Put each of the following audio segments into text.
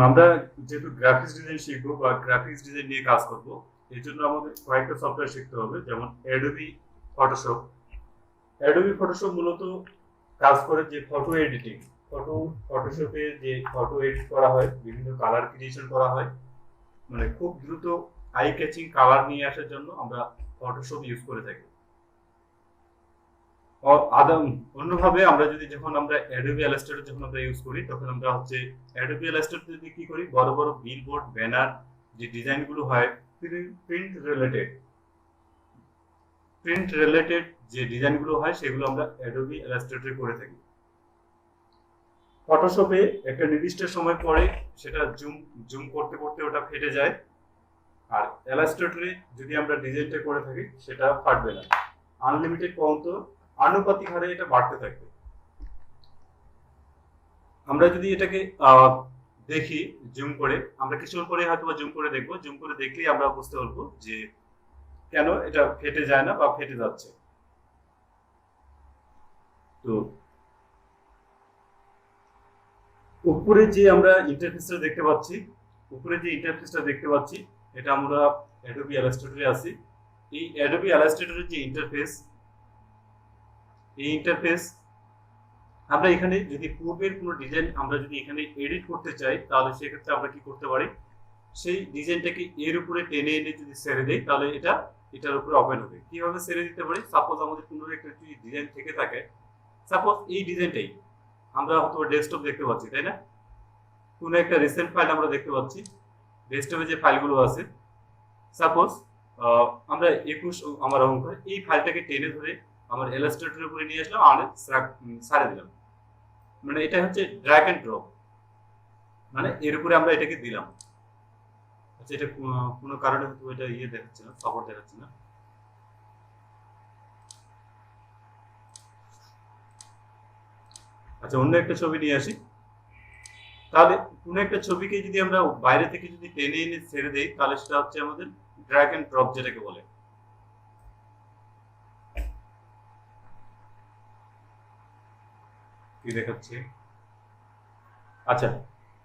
আমরা যেহেতু graphics design শিখবো বা গ্রাফিক্স ডিজাইন নিয়ে কাজ করব, এই জন্য আমাদের কয়েকটা সফটওয়্যার শিখতে হবে, যেমন অ্যাডোবি ফটোশপ। অ্যাডোবি ফটোশপ মূলত কাজ করে যে ফটো এডিটিং, ফটোশপে যে ফটো এডিট করা হয়, বিভিন্ন কালার ক্রিয়েশন করা হয়, মানে খুব দ্রুত আই ক্যাচিং কালার নিয়ে আসার জন্য আমরা ফটোশপ ইউজ করে থাকি। অন্যভাবে আমরা যদি যখন আমরা অ্যাডোবি ইলাস্ট্রেটর যখন আমরা ইউজ করি, তখন আমরা হচ্ছে অ্যাডোবি ইলাস্ট্রেটর যদি কি করি, বড় বড় বিলবোর্ড ব্যানার যে ডিজাইনগুলো হয়, প্রিন্ট রিলেটেড যে ডিজাইনগুলো হয়, সেগুলো আমরা অ্যাডোবি ইলাস্ট্রেটরে করে থাকি। ফটোশপে একটা নির্দিষ্ট সময় পরে সেটা জুম করতে করতে ওটা ফেটে যায়, আর ইলাস্ট্রেটরে যদি আমরা ডিজাইনটা করে থাকি সেটা ফাটবে না, আনলিমিটেড পর্যন্ত আনুপাতিক হারে এটা বাড়তে থাকবে। আমরা যদি এটাকে দেখি জুম করে, আমরা কিছুক্ষণ পরে হয়তো জুম করে দেখবো, জুম করে দেখলেই আমরা বুঝতে পারবো যে কেন এটা ফেটে যায় না বা ফেটে যাচ্ছে। তো উপরে যে আমরা ইন্টারফেসটা দেখতে পাচ্ছি, এটা আমরা অ্যাডোবি ইলাস্ট্রেটরে আছি। এই অ্যাডোবি ইলাস্ট্রেটরের যে ইন্টারফেস আমরা এখানে যদি পূর্বের কোনো ডিজাইন আমরা যদি এখানে এডিট করতে চাই, তাহলে সেক্ষেত্রে আমরা কি করতে পারি, সেই ডিজাইনটাকে এর উপরে টেনে এনে যদি ছেড়ে দেই, তাহলে এটার উপরে ওপেন হবে। কিভাবে ছেড়ে দিতে পারি? সাপোজ আমাদের কোনো একটা যদি ডিজাইন থেকে থাকে, সাপোজ এই ডিজাইনটাই আমরা হয়তো ডেস্কটপ দেখতে পাচ্ছি, তাই না? কোনো একটা রিসেন্ট ফাইল আমরা দেখতে পাচ্ছি, ডেস্কটপে যে ফাইলগুলো আছে, সাপোজ আমরা 21 আমার অঙ্কন, এই ফাইলটাকে টেনে ধরে আমার ইলাস্ট্রেটরের উপরে নিয়ে আসলাম, আর ছাড়ে দিলাম, মানে এটা হচ্ছে ড্র্যাগ এন্ড ড্রপ, মানে এর উপরে আমরা এটাকে দিলাম। আচ্ছা, এটা কোনো কারণে হয়তো এটা দেখাচ্ছে না, সাপোর্ট দেখাচ্ছে না। আচ্ছা, অন্য একটা ছবি নিয়ে আসি। তাহলে কোনো একটা ছবিকে যদি আমরা বাইরে থেকে যদি টেনে এনে ছেড়ে দেই, তাহলে সেটা হচ্ছে আমাদের ড্র্যাগ এন্ড ড্রপ যেটাকে বলে। কি দেখাচ্ছে? আচ্ছা,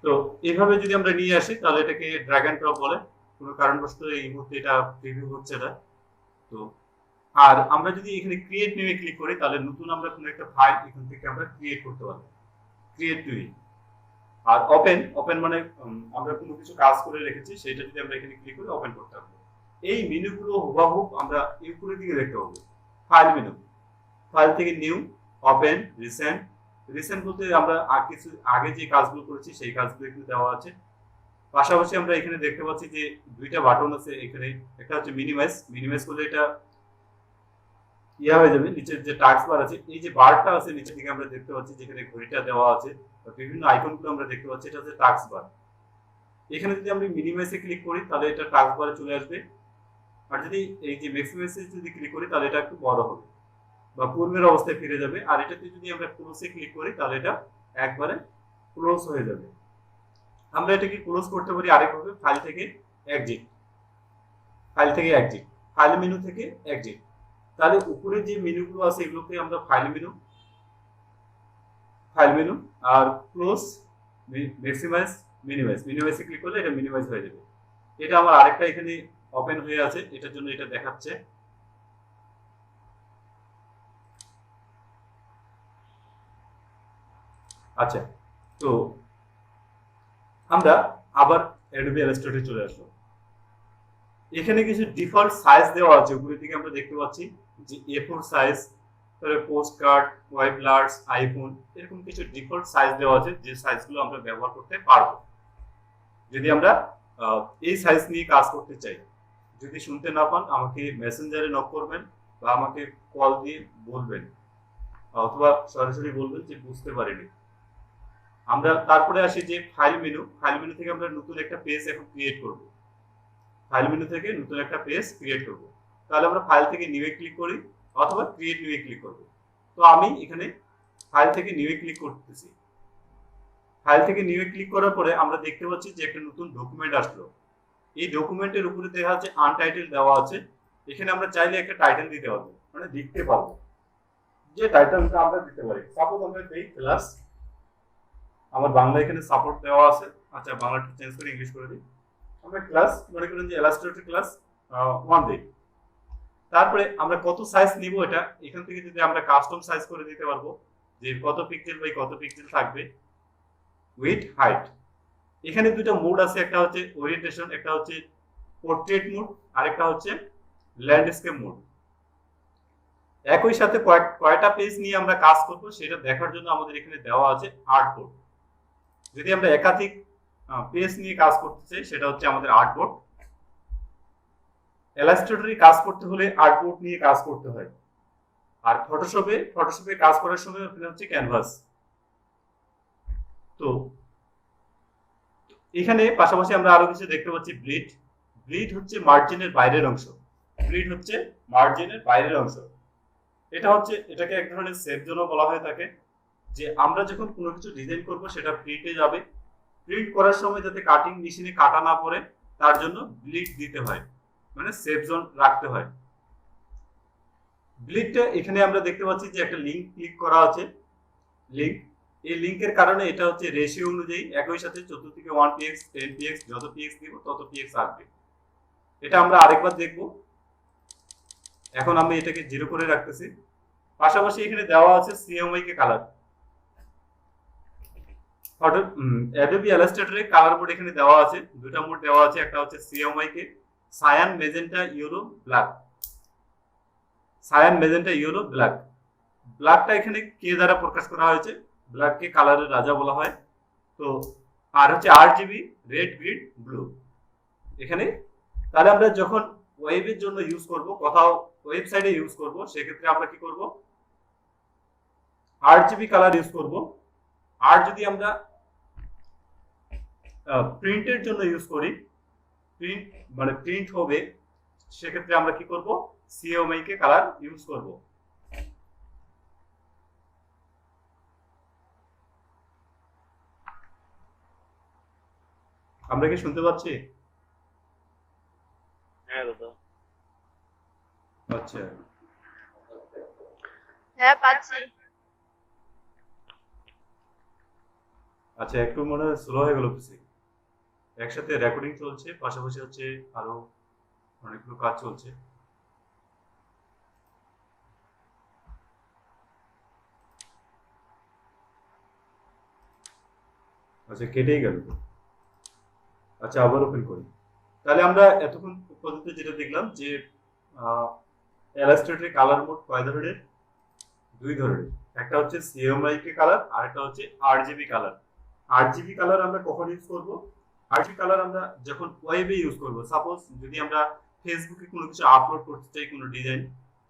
তো এইভাবে যদি আমরা নিয়ে আসি, তাহলে এটাকে ড্র্যাগ এন্ড ড্রপ বলে। কোনো কারণবশত এই মুহূর্তে এটা প্রিভিউ হচ্ছে না। তো আর আমরা যদি এখানে ক্রিয়েট নিয়ে ক্লিক করি, তাহলে নতুন আমরা কোনো একটা ফাইল এখান থেকে আমরা ক্রিয়েট করতে পারবো, ক্রিয়েট নিউ। আর ওপেন মানে আমরা কোনো কিছু কাজ করে রেখেছি, সেটা যদি আমরা এখানে ক্লিক করে ওপেন করতে পারবো। এই মেনুগুলো হুবহু আমরা উপরের দিকে দেখতে পাবো। ফাইল মেনু, ফাইল থেকে নিউ, ওপেন, রিসেন্ট বলতে আমরা কিছু আগে যে কাজগুলো করেছি সেই কাজগুলো এখানে দেওয়া আছে। পাশাপাশি আমরা এখানে দেখতে পাচ্ছি যে দুইটা বাটন আছে এখানে, একটা হচ্ছে মিনিমাইজ করলে এটা হয়ে যাবে। নিচের যে টাস্ক বার আছে, এই যে বারটা আছে নিচের দিকে আমরা দেখতে পাচ্ছি, যেখানে ঘড়িটা দেওয়া আছে, বিভিন্ন আইকনগুলো আমরা দেখতে পাচ্ছি, এটা হচ্ছে টাস্ক বার। এখানে যদি আমরা মিনিমাইজে ক্লিক করি, তাহলে এটা টাস্ক বারে চলে আসবে। আর যদি এই যে ম্যাক্সিমাইজে যদি ক্লিক করি, তাহলে এটা একটু বড় হবে বা পূর্বের অবস্থায় ফিরে যাবে। আর এটাতে যদি আমরা ক্লোজে ক্লিক করি, তাহলে এটা একবারে ক্লোজ হয়ে যাবে। আমরা এটাকে ক্লোজ করতে পারি আরেকভাবে, ফাইল থেকে এক্সিট, ফাইল মেনু থেকে এক্সিট। তাহলে উপরে যে মেনুগুলো আছে এগুলোকে আমরা ফাইল মেনু আর ক্লোজ, মিনিমাইজে ক্লিক করলে এটা মিনিমাইজ হয়ে যাবে। এটা আমার আরেকটা এখানে ওপেন হয়ে আছে, এটার জন্য এটা দেখাচ্ছে। আচ্ছা, তো আমরা আবার অ্যাডোবি ইলাস্ট্রেটরে চলে আসবো। এখানে কিছু ডিফল্ট সাইজ দেওয়া আছে, উপরের দিকে আমরা দেখতে পাচ্ছি যে A4 সাইজ, তারপরে post card, web large, iPhone, এরকম কিছু ডিফল্ট সাইজ দেওয়া আছে, যে সাইজগুলো আমরা ব্যবহার করতে পারবো যদি আমরা এই সাইজ নিয়ে কাজ করতে চাই। যদি শুনতে না পান, আমাকে মেসেঞ্জারে নক করবেন বা আমাকে কল দিয়ে বলবেন, অথবা সরাসরি বলবেন যে বুঝতে পারিনি। আমরা তারপরে আসি যে ফাইল মেনু থেকে আমরা নতুন একটা পেজ এখন ক্রিয়েট করব। তাহলে আমরা ফাইল থেকে নিউ এ ক্লিক করি অথবা ক্রিয়েট নিউ এ ক্লিক করব। তো আমি এখানে ফাইল থেকে নিউ এ ক্লিক করতেছি। ফাইল থেকে নিউ এ ক্লিক করার পরে আমরা দেখতে পাচ্ছি যে একটা নতুন ডকুমেন্ট আসলো। এই ডকুমেন্টের উপরে দেখা যাচ্ছে আনটাইটেল দেওয়া আছে। এখানে আমরা চাইলে একটা টাইটেল দিতে পারবো, মানে লিখতে পারবো, যে টাইটেলটা আমরা দিতে পারি। সাপোজ আমরা এই ক্লাস, আমার বাংলা এখানে সাপোর্ট দেওয়া আছে, আচ্ছা বাংলাটা চেঞ্জ করে ইংলিশ করে দিই। আমরা ক্লাস মনে করেন যে ইলাস্ট্রেটর ক্লাস 1 দিই। তারপরে আমরা কত সাইজ নিব এটা এখান থেকে যদি আমরা কাস্টম সাইজ করে দিতে পারবো যে কত পিক্সেল বাই কত পিক্সেল থাকবে, উইথ হাইট। এখানে দুটো মোড আছে, একটা হচ্ছে ওরিয়েন্টেশন, একটা হচ্ছে পোর্ট্রেট মোড, আরেকটা হচ্ছে ল্যান্ডস্কেপ মোড। একই সাথে কয়টা পেজ নিয়ে আমরা কাজ করব সেটা দেখার জন্য আমাদের এখানে দেওয়া আছে আর্টবোর্ড। যদি আমরা একাধিক পেজ নিয়ে কাজ করতে চাই সেটা হচ্ছে আমাদের আর্টবোর্ড। ইলাস্ট্রেটরে কাজ করতে হলে আর্টবোর্ড নিয়ে কাজ করতে হয়। আর ফটোশপে কাজ করার সময় ওখানে হচ্ছে ক্যানভাস। তো এখানে পাশাপাশি আমরা আরো কিছু দেখতে পাচ্ছি, ব্লিড। ব্লিড হচ্ছে মার্জিনের বাইরের অংশ। ব্লিড হচ্ছে মার্জিনের বাইরের অংশ। এটাকে এক ধরনের সেফ জোনও বলা হয়ে থাকে, যে আমরা যখন কোনো কিছু ডিজাইন করব সেটা প্রিন্টে যাবে, প্রিন্ট করার সময় যাতে কাটিং মেশিনে কাটা না পড়ে তার জন্য ব্লিড দিতে হয়, মানে সেফ জোন রাখতে হয়। ব্লিডটা এখানে আমরা দেখতে পাচ্ছি যে একটা লিংক ক্লিক করা আছে, লিংক। এই লিংকের কারণে এটা হচ্ছে রেশিও অনুযায়ী একই সাথে 14 থেকে 1 px 10 px যত px দিব তত px আসবে। এটা আমরা আরেকবার দেখব। এখন আমি এটাকে 0 করে রাখতেছি। পাশাপাশি এখানে দেওয়া আছে সিএমওয়াই কে কালার। অ্যাডোবি ইলাস্ট্রেটরে কালার মোড এখানে দেওয়া আছে, দুটো মোড দেওয়া আছে, একটা হচ্ছে CMY K cyan magenta yellow black. Cyan magenta yellow black. ব্ল্যাকটা এখানে কে দ্বারা প্রকাশ করা হয়েছে, ব্ল্যাককে কালারের রাজা বলা হয়। তো আর হচ্ছে আরজিবি রেড গ্রিন ব্লু এখানে। তাহলে আমরা যখন ওয়েবের জন্য ইউজ করব, কোথাও ওয়েবসাইটে ইউজ করব, সেক্ষেত্রে আমরা কি করব, আরজিবি কালার ইউজ করব। আর যদি আমরা প্রিন্টের জন্য ইউজ করি, প্রিন্ট হবে, সেক্ষেত্রে আমরা কি করব, সিএমওয়াই কে কালার ইউজ করব। আমরা কি শুনতে পাচ্ছি? হ্যাঁ দাদা। আচ্ছা হ্যাঁ পাচ্ছি। আচ্ছা, একটু মনে হয় স্লো হয়ে গেল কিছু। একসাথে রেকর্ডিং চলছে, পাশাপাশি হচ্ছে আরো অনেকগুলো কাজ চলছে। আচ্ছা কেটেই গেল। আচ্ছা আবার ওপেন করি। তাহলে আমরা এতক্ষণ পর্যন্ত যেটা দেখলাম যে ইলাস্ট্রেটরে কালার মোড কয় ধরনের, 2 ধরনের। একটা হচ্ছে সিএমওয়াই কে কালার, আর একটা হচ্ছে আরজিবি কালার। আরজিবি কালার আমরা কখন ইউজ করব, আরজিবি কালার আমরা যখন ওয়েবে ইউজ করব। সাপোজ যদি আমরা ফেসবুকে কোনো কিছু আপলোড করতে চাই, কোনো ডিজাইন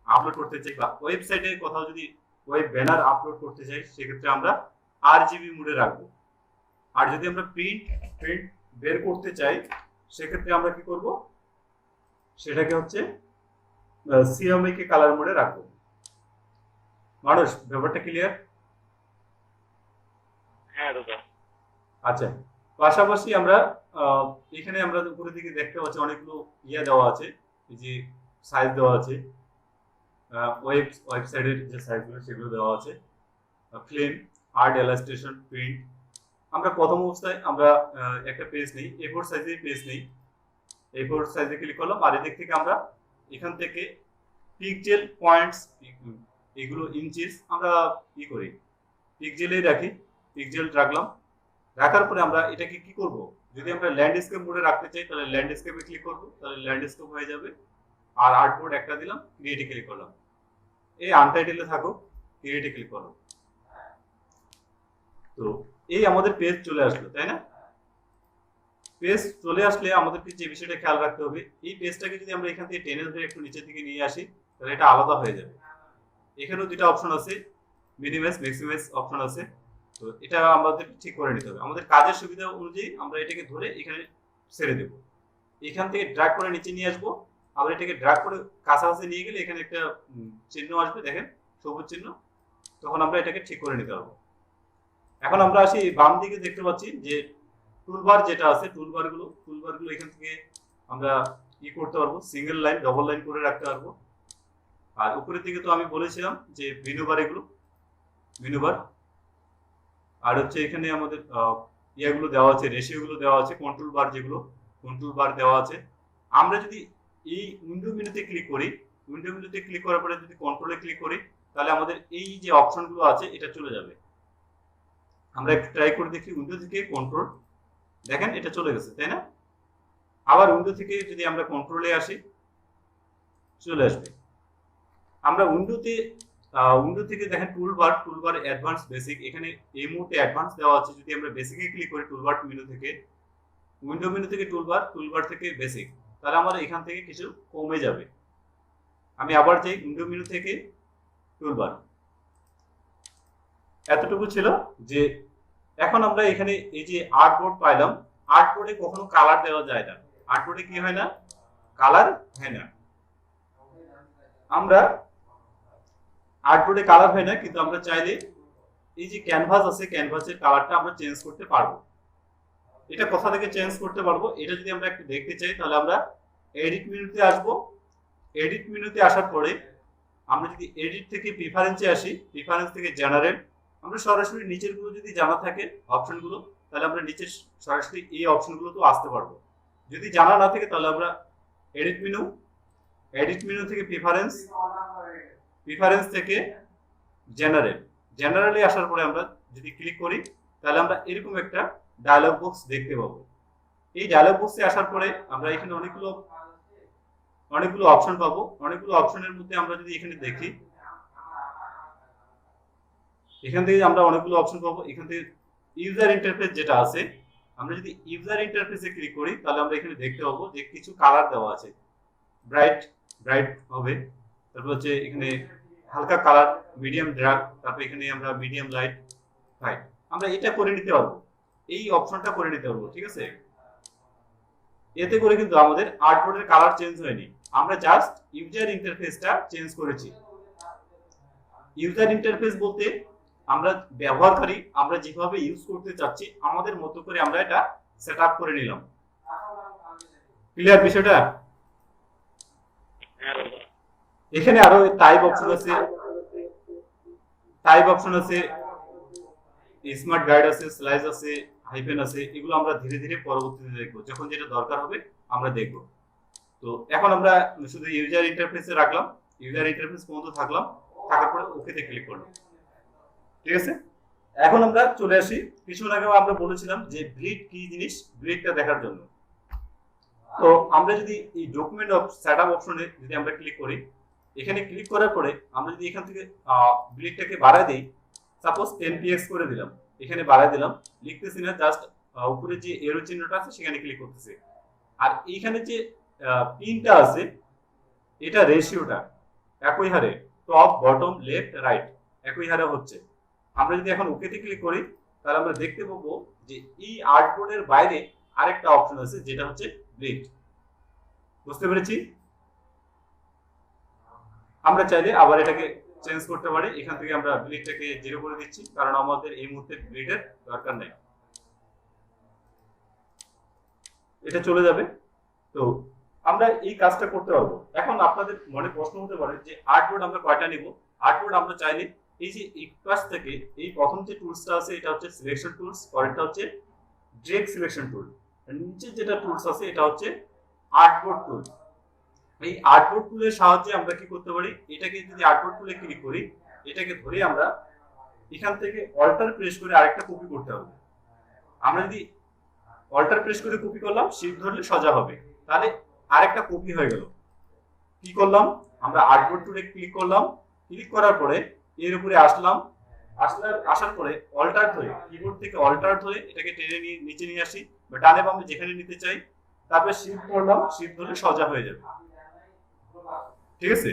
আপলোড করতে চাই, বা ওয়েবসাইটে কোথাও যদি ওয়েব ব্যানার আপলোড করতে চাই, সেক্ষেত্রে আমরা আরজিবি মোডে রাখবো। আর যদি আমরা প্রিন্ট বের করতে চাই, সেক্ষেত্রে আমরা কি করব, সেটাকে হচ্ছে সিএমওয়াই কে কালার মোডে রাখবো। মানুষ ব্যাপারটা ক্লিয়ার? হ্যাঁ দাদা। আচ্ছা, পাশাপাশি আমরা এখানে আমরা উপরের দিকে দেখতে পাচ্ছি অনেকগুলো দেওয়া আছে, এই যে সাইজ দেওয়া আছে, ওয়েবসাইটের যে সাইজগুলো সেগুলো দেওয়া আছে। Film, art, illustration, print. আমরা প্রথম অবস্থায় আমরা একটা পেজ নেই, A4 সাইজের পেজ নেই। A4 সাইজে ক্লিক করলাম, আর এদিক থেকে আমরা এখান থেকে পিক্সেল পয়েন্টস, এগুলো ইঞ্চিস আমরা করি, পিক্সেলেই রাখি। পিক্সেল রাখলাম, রাখার পরে আমরা এটাকে কি করব, যদি আমরা ল্যান্ডস্কেপ মোডে রাখতে চাই তাহলে ল্যান্ডস্কেপে ক্লিক করব, তাহলে ল্যান্ডস্কেপ হয়ে যাবে। আর আর্টবোর্ড একটা দিলাম, ক্রিয়েটে ক্লিক করলাম। এই আনটাইটেলে থাকো, ক্রিয়েটে ক্লিক করো। তো এই আমাদের পেজ চলে আসলো, তাই না? পেজ চলে আসলে আমাদেরকে যে বিষয়টা খেয়াল রাখতে হবে, এই পেজটাকে যদি আমরা এখান থেকে টেনে ধরে একটু নিচের দিকে নিয়ে আসি, তাহলে এটা আলাদা হয়ে যাবে। এখানেও দুটো অপশন আছে, মিনিমাইজ ম্যাক্সিমাইজ অপশন আছে। তো এটা আমাদের ঠিক করে নিতে হবে, আমাদের কাজের সুবিধা অনুযায়ী আমরা এটাকে ধরে এখানে ছেড়ে দেব। এখান থেকে ড্র্যাগ করে নিচে নিয়ে আসবো, আবার এটাকে ড্র্যাগ করে কাছাকাছি নিয়ে গেলে এখানে একটা চিহ্ন আসবে, দেখেন সবুজ চিহ্ন, তখন আমরা এটাকে ঠিক করে নিতে পারবো। এখন আমরা আসি বাম দিকে, দেখতে পাচ্ছি যে টুলবার যেটা আছে, টুলবারগুলো এখান থেকে আমরা করতে পারবো, সিঙ্গেল লাইন, ডবল লাইন করে রাখতে পারবো। আর উপরের দিকে তো আমি বলেছিলাম যে মেনু বার, এগুলো মেনু বার। আর হচ্ছে এখানে আমাদের ইয়াগুলো দেওয়া আছে, রেশিওগুলো দেওয়া আছে, কন্ট্রোল বার যেগুলো কন্ট্রোল বার দেওয়া আছে। আমরা যদি এই উইন্ডো মেনুতে ক্লিক করি, উইন্ডো মেনুতে ক্লিক করার পরে যদি কন্ট্রোলে ক্লিক করি, তাহলে আমাদের এই যে অপশনগুলো আছে এটা চলে যাবে। আমরা একটু ট্রাই করে দেখি, উইন্ডো থেকে কন্ট্রোল, দেখেন এটা চলে গেছে, তাই না? আবার উইন্ডো থেকে যদি আমরা কন্ট্রোলে আসি, চলে আসবে। আমরা উইন্ডো থেকে দেখেন টুলবার অ্যাডভান্স বেসিক, এখানে এই মুহূর্তে অ্যাডভান্স দেওয়া আছে। যদি আমরা বেসিকে ক্লিক করি, টুলবার মেনু থেকে, উইন্ডো মেনু থেকে টুলবার থেকে বেসিক, তাহলে আমার এখান থেকে কিছু কমে যাবে। আমি আবার যাই উইন্ডো মেনু থেকে টুলবার, এতটুকু ছিল। যে এখন আমরা এখানে এই যে আর্টবোর্ড পাইলাম, আর্টবোর্ডে কখনো কালার দেওয়া যায় না, আর্টবোর্ডে কি হয় না, কালার হয় না। আমরা আর্টবোর্ডে কালার হয় না, কিন্তু আমরা চাইলে এই যে ক্যানভাস আছে, ক্যানভাসের কালারটা আমরা চেঞ্জ করতে পারবো। এটা কোথা থেকে চেঞ্জ করতে পারবো, এটা যদি আমরা একটু দেখতে চাই, তাহলে আমরা এডিট মেনুতে আসবো। এডিট মেনুতে আসার পরে আমরা যদি এডিট থেকে প্রিফারেন্সে আসি, প্রিফারেন্স থেকে জেনারেল, আমরা সরাসরি নিচের গুলো যদি জানা থাকে অপশনগুলো, তাহলে আমরা নিচের সরাসরি এই অপশনগুলো তো আসতে পারবো। যদি জানা না থাকে, তাহলে আমরা এডিট মেনু থেকে প্রিফারেন্স থেকে জেনারেলে আসার পরে আমরা যদি ক্লিক করি, তাহলে আমরা এরকম একটা ডায়লগ বক্স দেখতে পাবো। এই ডায়লগ বক্সে আসার পরে আমরা এখানে অনেকগুলো অপশন পাবো। অনেকগুলো অপশনের মধ্যে আমরা যদি এখানে দেখি, এখান থেকে আমরা অনেকগুলো অপশন পাবো। এখান থেকে ইউজার ইন্টারফেস যেটা আছে, আমরা যদি ইউজার ইন্টারফেসে ক্লিক করি, তাহলে আমরা এখানে দেখতে পাবো যে কিছু কালার দেওয়া আছে। ব্রাইট হবে, তারপর হচ্ছে এখানে হালকা কালার, মিডিয়াম ডার্ক, তারপর এখানে আমরা মিডিয়াম লাইট, রাইট, আমরা এটা করে নিতে পারবো, এই অপশনটা করে নিতে পারবো। ঠিক আছে, এতে করে কিন্তু আমাদের আর্টবোর্ডের কালার চেঞ্জ হয়নি, আমরা জাস্ট ইউজার ইন্টারফেসটা চেঞ্জ করেছি। ইউজার ইন্টারফেস বলতে আমরা ব্যবহারকারী, আমরা যেভাবে ইউজ করতে চাচ্ছি আমাদের মতো করে আমরা এটা সেট আপ করে নিলাম। ক্লিয়ার বিষয়টা? এখানে আরো টাইপ অপশন আছে, স্মার্ট গাইড আছে, স্লাইস আছে, হাইফেন আছে। এগুলো আমরা ধীরে ধীরে পরবর্তীতে দেখবো, যখন যেটা দরকার হবে আমরা দেখবো। তো এখন আমরা শুধু ইউজার ইন্টারফেসে রাখলাম, ইউজার ইন্টারফেস পর্যন্ত থাকার পরে ওকেতে ক্লিক করলাম। ঠিক আছে, এখন আমরা চলে আসি, কিছুক্ষণ আগে আমরা বলেছিলাম যে গ্রিড কি জিনিস, গ্রিডটা দেখার জন্য। তো আমরা যদি এই ডকুমেন্ট অফ সেটআপ অপশনে যদি আমরা ক্লিক করি, এখানে ক্লিক করার পরে আমরা যদি এখান থেকে গ্রিডটাকে বাড়ায় দেই, সাপোজ 10px করে দিলাম, এখানে বাড়ায় দিলাম, লিখতেছি না, জাস্ট উপরে যে এরো চিহ্নটা আছে সেখানে ক্লিক করতেছি। আর এইখানে যে পিনটা আছে, এটা রেশিওটা একই হারে, টপ বটম লেফট রাইট একই হারে হচ্ছে। আমরা যদি এখন ওকেতে ক্লিক করি, তাহলে আমরা দেখতে পাবো যে এই আর্টবোর্ডের বাইরে আরেকটা অপশন আছে, যেটা হচ্ছে গ্রিড। বুঝতে পেরেছি? আমরা চাইলে আবার এটাকে চেঞ্জ করতে পারি, এখান থেকে আমরা গ্রিডটাকে 0 করে দিচ্ছি, কারণ আমাদের এই মুহূর্তে গ্রিডের দরকার নেই, এটা চলে যাবে। তো আমরা এই কাজটা করতে পারবো। এখন আপনাদের মনে প্রশ্ন হতে পারে যে আর্টবোর্ড আমরা কয়টা নিব? আর্টবোর্ড আমরা চাইলে এই যে ইকুয়াস থেকে এই প্রথম যে টুলসটা আছে, এটা হচ্ছে সিলেকশন টুলস, পরেরটা হচ্ছে ড্রেগ সিলেকশন টুল, নিচে যেটা টুলস আছে এটা হচ্ছে আর্টবোর্ড টুল। এই আর্টবোর্ড টুলের সাহায্যে আমরা কি করতে পারি, এটাকে যদি আর্টবোর্ড টুলে ক্লিক করি, এটাকে ধরে আমরা এখান থেকে অল্টার প্রেস করে আরেকটা কপি করতে হবে। আমরা যদি অল্টার প্রেস করে কপি করলাম, শিফট ধরলে সোজা হবে, তাহলে আরেকটা কপি হয়ে গেল। কি করলাম, আমরা আর্টবোর্ড টুলে ক্লিক করলাম, ক্লিক করার পরে এর উপরে আসার পরে অল্টার ধরে, কিবোর্ড থেকে অল্টার ধরে এটাকে টেনে নিয়ে নিচে নিয়ে আসি, বা ডানে বামে যেখানে নিতে চাই, তারপরে শিফট করলাম, শিফট ধরলে সোজা হয়ে যাবে। ঠিক আছে,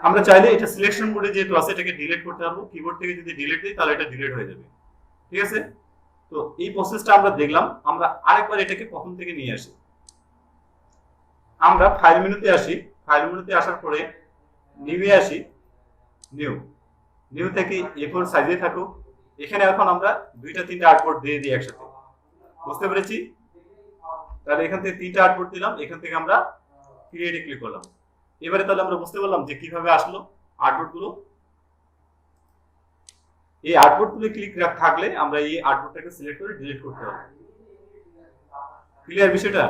আমরা চাইলে এটা সিলেকশন মোডে যেহেতু আছে, এটাকে ডিলিট করতে পারবো, কিবোর্ড থেকে যদি ডিলিট দিই তাহলে এটা ডিলিট হয়ে যাবে। ঠিক আছে, তো এই প্রসেসটা আমরা দেখলাম। আমরা আরেকবার এটাকে প্রথম থেকে নিয়ে আসি, আমরা ফাইল মেনুতে আসি, ফাইল মেনুতে আসার পরে নিউয়ে আসি, নিউ থেকে A4 সাইজে থাকুক, এখানে এখন আমরা 2-3টা আর্টবোর্ড দিয়ে দিই একসাথে। বুঝতে পেরেছি? তাহলে এখান থেকে 3টা আর্টবোর্ড দিলাম, এখান থেকে আমরা ক্রিয়েটে ক্লিক করলাম। এবারে তাহলে আমরা বুঝতে পারলাম যে কিভাবে আসলো আর্টবোর্ড গুলো। এই আর্টবোর্ড টুলে ক্লিক থাকলে আমরা এই আর্টবোর্ডটাকে সিলেক্ট করে ডিলিট করতে হবে। ক্লিয়ার বিষয়টা?